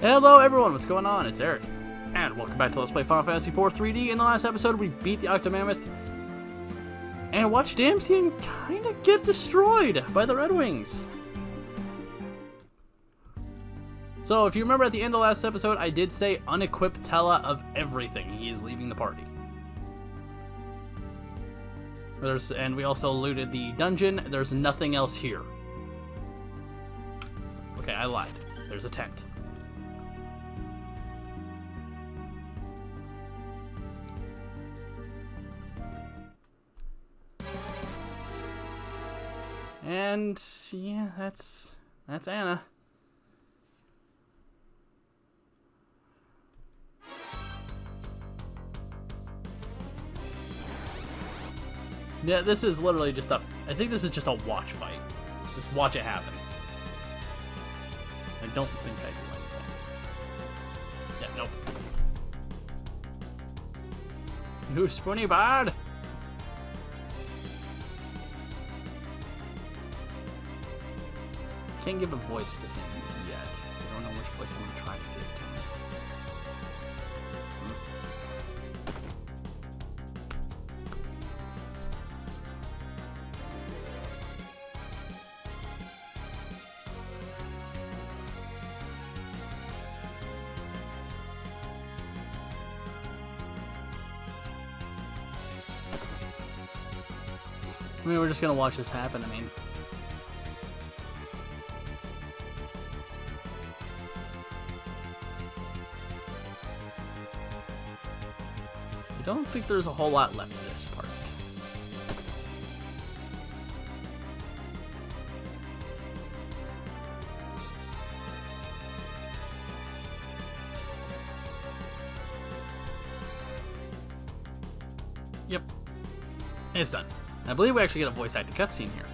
Hello everyone, what's going on? It's Eric, and welcome back to Let's Play Final Fantasy IV 3D. In the last episode, we beat the Octomammoth, and watched Damcyan kinda get destroyed by the Red Wings. So, if you remember at the end of the last episode, I did say unequip Tellah of everything. He is leaving the party. And we also looted the dungeon. There's nothing else here. Okay, I lied. There's a tent. And yeah, that's Anna. Yeah, this is literally just I think this is just a watch fight. Just watch it happen. I don't think I do anything. Yeah, nope. New Spoony bad. Can't give a voice to him yet. I don't know which voice I'm gonna try to give to him. I mean, we're just gonna watch this happen. I mean. I don't think there's a whole lot left of this part. Yep. It's done. I believe we actually get a voice acted cutscene here.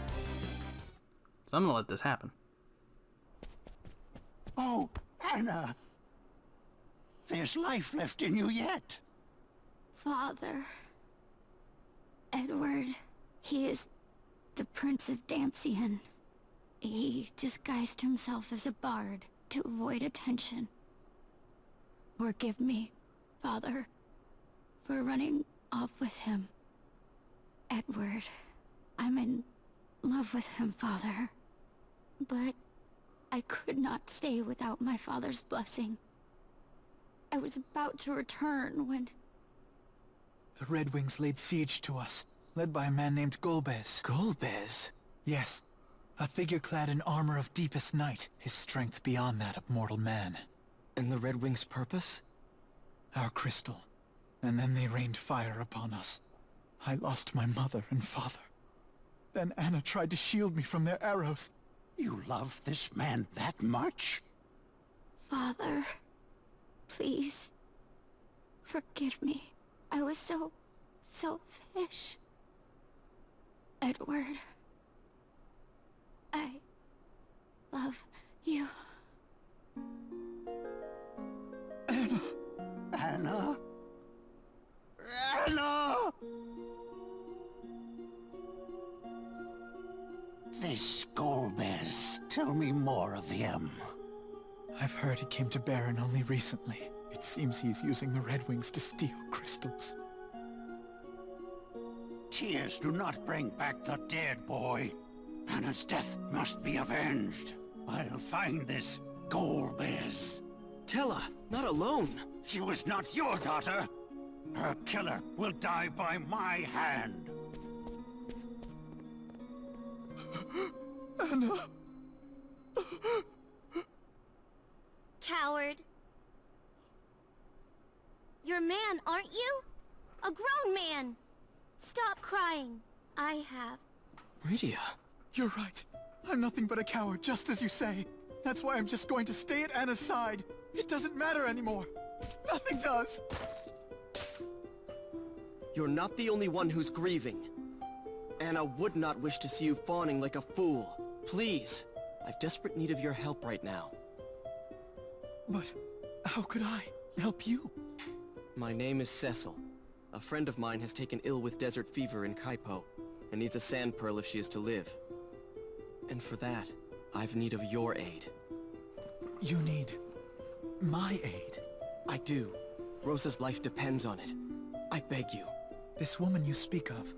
So I'm gonna let this happen. Oh, Anna! There's life left in you yet. Father. Edward. He is the Prince of Damcyan. He disguised himself as a bard to avoid attention. Forgive me, Father, for running off with him. Edward, I'm in love with him, Father. But I could not stay without my father's blessing. I was about to return when... The Red Wings laid siege to us, led by a man named Golbez. Golbez? Yes, a figure clad in armor of deepest night, his strength beyond that of mortal man. And the Red Wings' purpose? Our crystal. And then they rained fire upon us. I lost my mother and father. Then Anna tried to shield me from their arrows. You love this man that much? Father, please, forgive me. I was so selfish. Edward, I love you. Anna! Anna! Anna! This Golbez. Tell me more of him. I've heard he came to Baron only recently. It seems he's using the Red Wings to steal crystals. Tears do not bring back the dead, boy. Anna's death must be avenged. I'll find this Golbez. Tellah, not alone. She was not your daughter. Her killer will die by my hand. Anna! Coward. You're a man, aren't you? A grown man. Stop crying. I have. Rydia. You're right. I'm nothing but a coward, just as you say. That's why I'm just going to stay at Anna's side. It doesn't matter anymore. Nothing does. You're not the only one who's grieving. Anna would not wish to see you fawning like a fool. Please, I've desperate need of your help right now. But how could I help you? My name is Cecil. A friend of mine has taken ill with desert fever in Kaipo, and needs a sand pearl if she is to live. And for that, I've need of your aid. You need my aid? I do. Rosa's life depends on it. I beg you. This woman you speak of,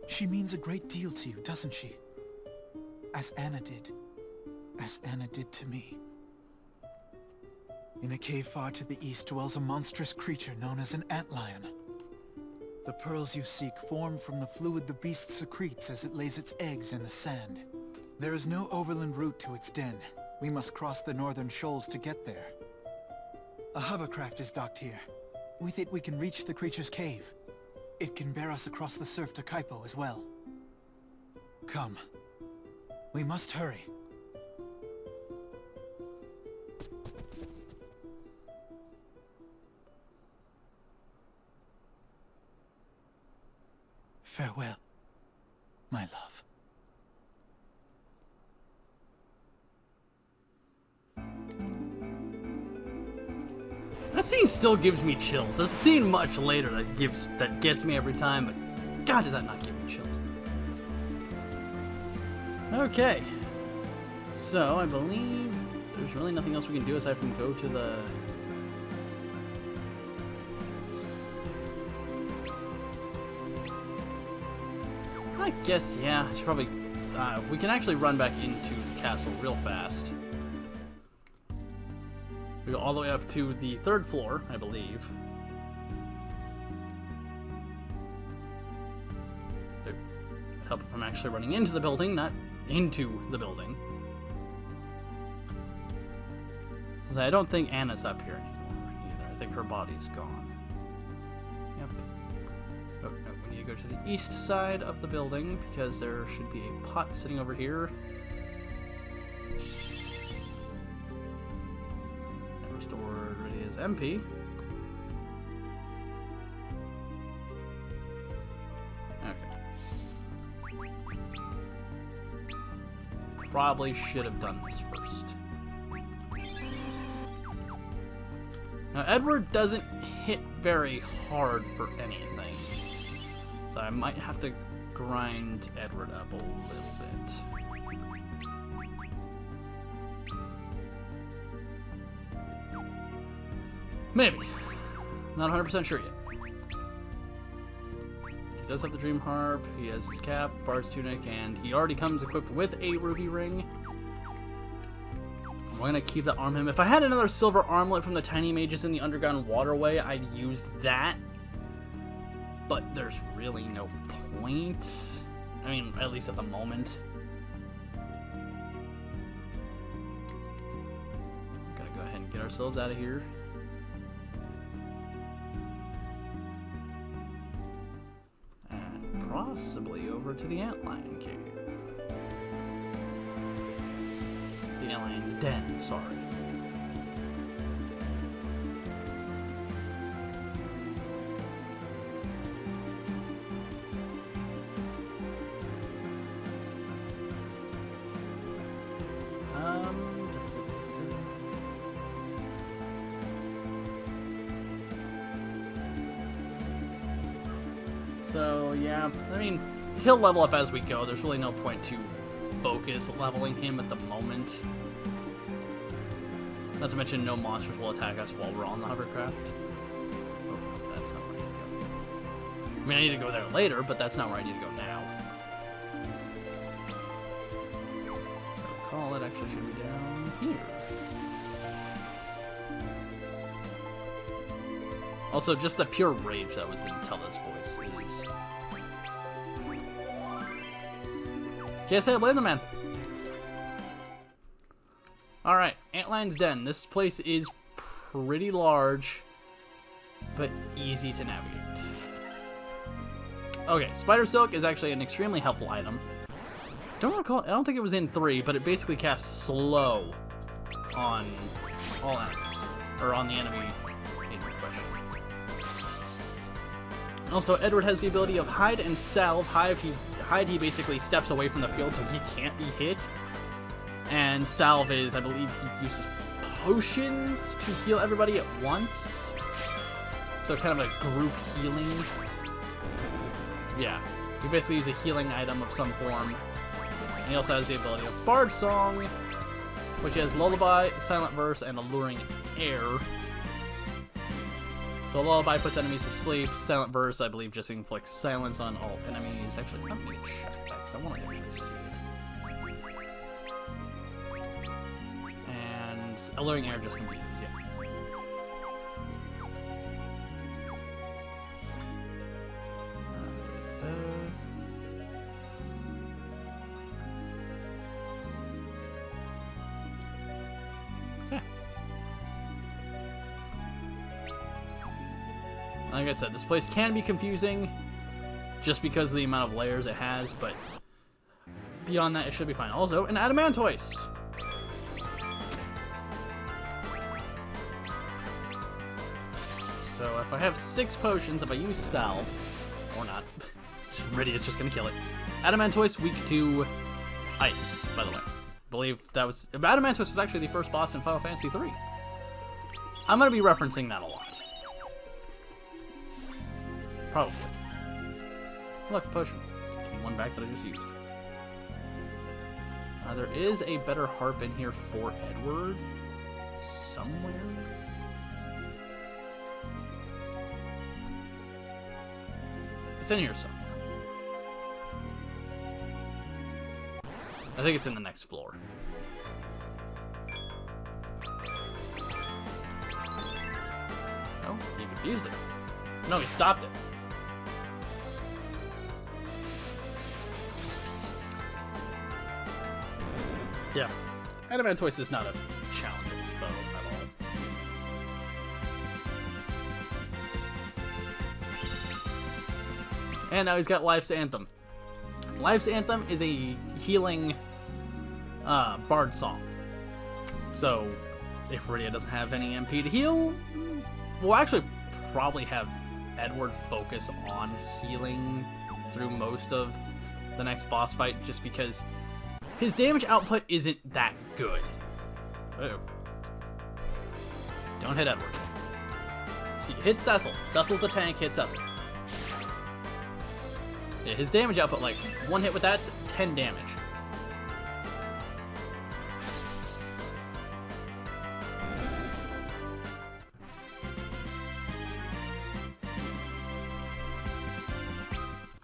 she means a great deal to you, doesn't she? As Anna did. As Anna did to me. In a cave far to the east dwells a monstrous creature known as an antlion. The pearls you seek form from the fluid the beast secretes as it lays its eggs in the sand. There is no overland route to its den. We must cross the northern shoals to get there. A hovercraft is docked here. With it we can reach the creature's cave. It can bear us across the surf to Kaipo as well. Come. We must hurry. Farewell, my love. That scene still gives me chills. There's a scene much later that gets me every time, but God, does that not give me chills. Okay. So, I believe there's really nothing else we can do aside from go to the... I guess, yeah, I should probably... we can actually run back into the castle real fast. We go all the way up to the 3rd floor, I believe. It'd help if I'm actually running into the building, not into the building. So I don't think Anna's up here anymore either. I think her body's gone. Yep. Oh, no, we need to go to the east side of the building because there should be a pot sitting over here. Restored ready as MP. Okay. Probably should have done this first. Now, Edward doesn't hit very hard for anything, so I might have to grind Edward up a little bit. Maybe. Not 100% sure yet. He does have the Dream Harp, he has his cap, Bard's Tunic, and he already comes equipped with a Ruby Ring. I'm gonna keep that arm him. If I had another silver armlet from the Tiny Mages in the Underground Waterway, I'd use that. But there's really no point. I mean, at least at the moment. Gotta go ahead and get ourselves out of here. And possibly over to the Antlion Cave. The Antlion's Den, sorry. So, yeah, I mean, he'll level up as we go. There's really no point to focus leveling him at the moment. Not to mention, no monsters will attack us while we're on the hovercraft. Oh, that's not where I need to go. I mean, I need to go there later, but that's not where I need to go now. If I recall, it actually should be down here. Also, just the pure rage that was in Tellah's voice is... Can't say blame the man. Alright, Antlion's Den. This place is pretty large, but easy to navigate. Okay, Spider Silk is actually an extremely helpful item. I don't think it was in 3, but it basically casts slow on all enemies, or on the enemy in question. Also, Edward has the ability of Hide and Salve. Hide, he basically steps away from the field so he can't be hit. And Salve is, I believe, he uses potions to heal everybody at once. So kind of a group healing. Yeah, he basically uses a healing item of some form. And he also has the ability of Bard Song, which has Lullaby, Silent Verse, and Alluring Air. So Lullaby puts enemies to sleep. Silent Verse, I believe, just inflicts silence on all enemies. Actually, let me check that, because I want to actually see it. And Alluring Air just confuses, yeah. Like I said, this place can be confusing just because of the amount of layers it has, but beyond that, it should be fine. Also, an Adamantoise! So if I have 6 potions, if I use Salve, or not, Rydia's just gonna kill it. Adamantoise, weak to ice, by the way. I believe that was... Adamantoise was actually the first boss in Final Fantasy III. I'm gonna be referencing that a lot. Probably. Look, potion. Give me one back that I just used. There is a better harp in here for Edward. Somewhere. It's in here somewhere. I think it's in the next floor. Oh, he confused it. No, he stopped it. Yeah. Adamantoise is not a challenging foe at all. And now he's got Life's Anthem. Life's Anthem is a healing bard song. So, if Rydia doesn't have any MP to heal, we'll actually probably have Edward focus on healing through most of the next boss fight, just because his damage output isn't that good. Oh. Don't hit Edward. See, hit Cecil. Cecil's the tank, hit Cecil. Yeah, his damage output, like, one hit with that's 10 damage.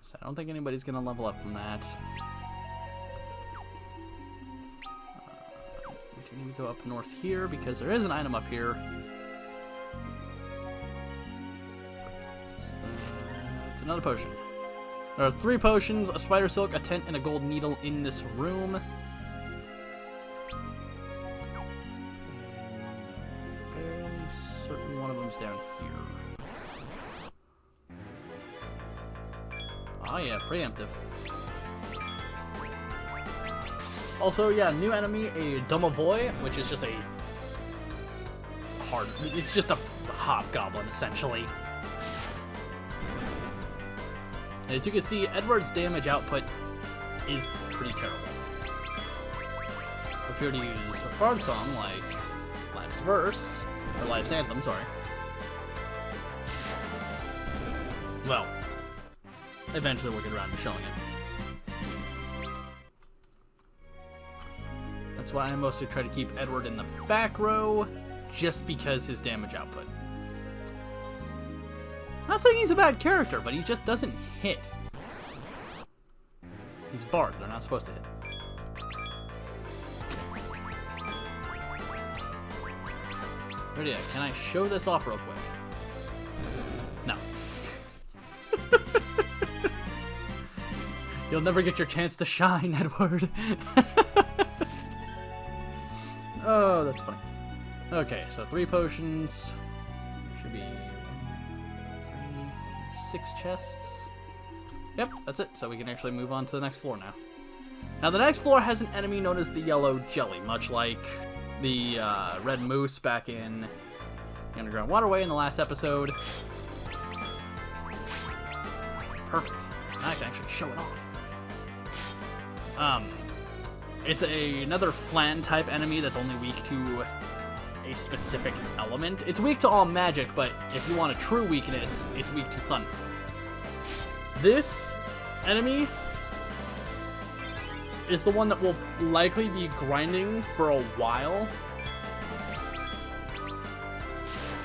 So I don't think anybody's gonna level up from that. We do need to go up north here because there is an item up here. It's another potion. There are 3 potions, a spider silk, a tent, and a gold needle in this room. I'm fairly certain one of them's down here. Oh yeah, preemptive. Also, yeah, new enemy, a Domovoy, which is just a hard... It's just a hobgoblin, essentially. And as you can see, Edward's damage output is pretty terrible. If you were to use a bard song like Life's Verse, or Life's Anthem, sorry. Well, eventually we'll get around to showing it. That's why I mostly try to keep Edward in the back row, just because his damage output. Not saying he's a bad character, but he just doesn't hit. He's bard, they're not supposed to hit. Rydia, can I show this off real quick? No. You'll never get your chance to shine, Edward. Oh, that's funny. Okay, so 3 potions. Should be 6 chests. Yep, that's it. So we can actually move on to the next floor now. Now the next floor has an enemy known as the Yellow Jelly, much like the Red Moose back in the Underground Waterway in the last episode. Perfect. Now I can actually show it off. It's another flan type enemy that's only weak to a specific element. It's weak to all magic, but if you want a true weakness, it's weak to thunder. This enemy is the one that will likely be grinding for a while.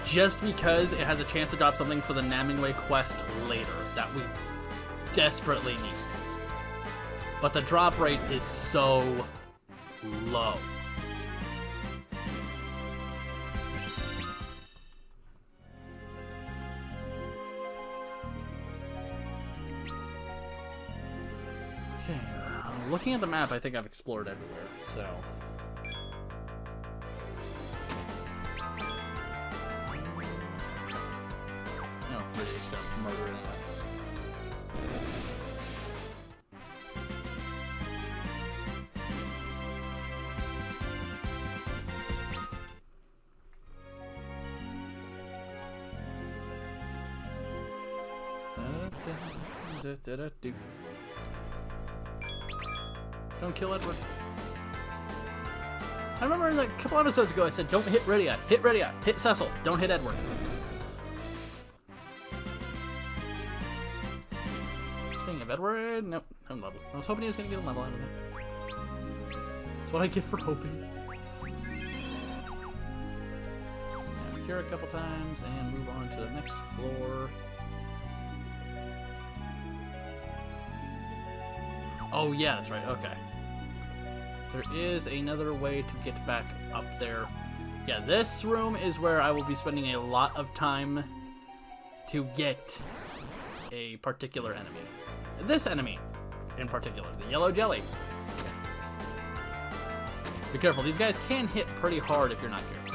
Just because it has a chance to drop something for the Namingway quest later that we desperately need. But the drop rate is so low. Okay, looking at the map, I think I've explored everywhere, so... No, really just gonna murder it anyway. Don't kill Edward. I remember like a couple episodes ago I said don't hit Rydia, hit Cecil, don't hit Edward. Speaking of Edward, nope, I'm level. I was hoping he was gonna get a level out of it. That's what I get for hoping. So cure a couple times and move on to the next floor. Oh yeah, that's right, okay. There is another way to get back up there. Yeah, this room is where I will be spending a lot of time to get a particular enemy. This enemy, in particular, the yellow jelly. Be careful, these guys can hit pretty hard if you're not careful.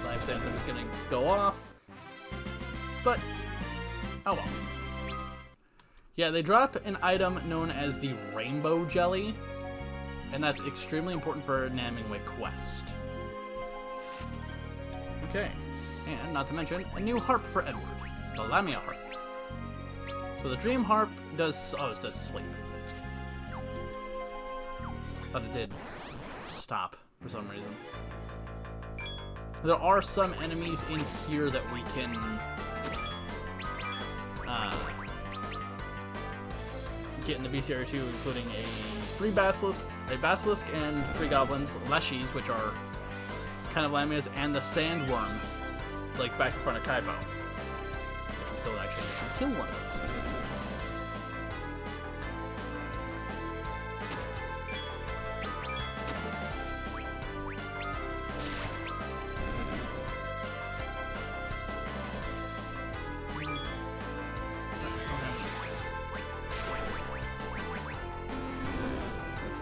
Life Anthem is gonna go off, but oh well. Yeah, they drop an item known as the Rainbow Jelly, and that's extremely important for a Namingway quest. Okay, and not to mention a new harp for Edward, the Lamia harp. So the Dream harp does it does sleep, but it did stop for some reason. There are some enemies in here that we can get in the bestiary too, including a basilisk and 3 goblins, leshies, which are kind of lamias, and the sandworm, like back in front of Kaipo. I can still actually kill one of those.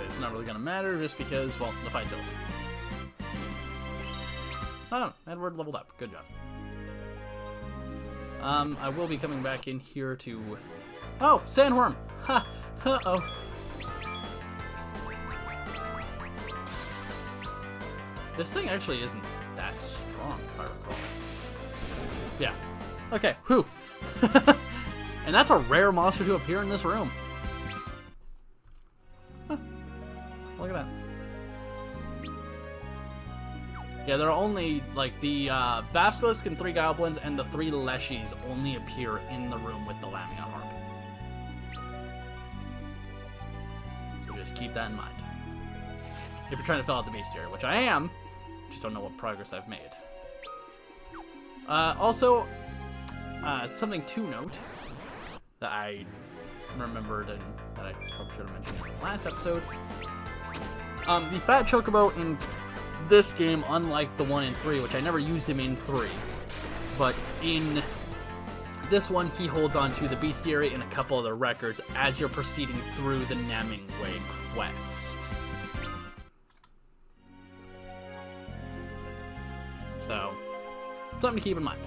It's not really gonna matter just because, well, the fight's over. Oh, Edward leveled up. Good job. I will be coming back in here to... Oh, sandworm! Ha! Uh-oh. This thing actually isn't that strong, if I recall. Yeah. Okay, whew. And that's a rare monster to appear in this room. Look at that. Yeah, there are only, like, the Basilisk and 3 Goblins and the 3 Leshies only appear in the room with the Lamia harp. So just keep that in mind. If you're trying to fill out the bestiary, which I am, just don't know what progress I've made. Also, something to note that I remembered and that I probably should have mentioned in the last episode. The Fat Chocobo in this game, unlike the one in 3, which I never used him in 3, but in this one, he holds on to the bestiary and a couple other records as you're proceeding through the Namingway quest. So, something to keep in mind.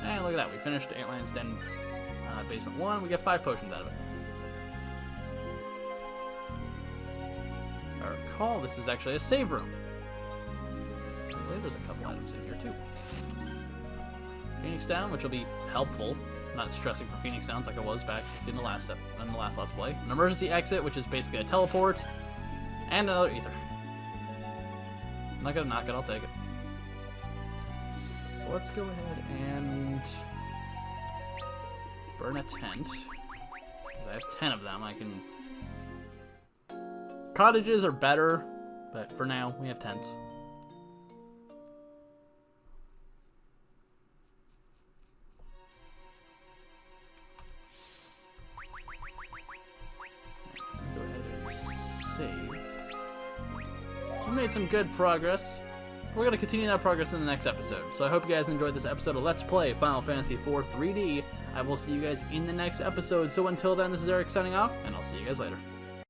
And look at that, we finished Antlion's Den Basement 1, we get 5 potions out of it. I recall this is actually a save room. I believe there's a couple items in here too. Phoenix Down, which will be helpful not stressing for Phoenix Downs like I was back in the last Let's Play. An emergency exit, which is basically a teleport, and another ether. I'm not gonna knock it, I'll take it. So let's go ahead and burn a tent, because I have 10 of them. I can... Cottages are better, but for now, we have tents. Go ahead and save. We made some good progress. We're going to continue that progress in the next episode. So I hope you guys enjoyed this episode of Let's Play Final Fantasy IV 3D. I will see you guys in the next episode. So until then, this is Eric signing off, and I'll see you guys later.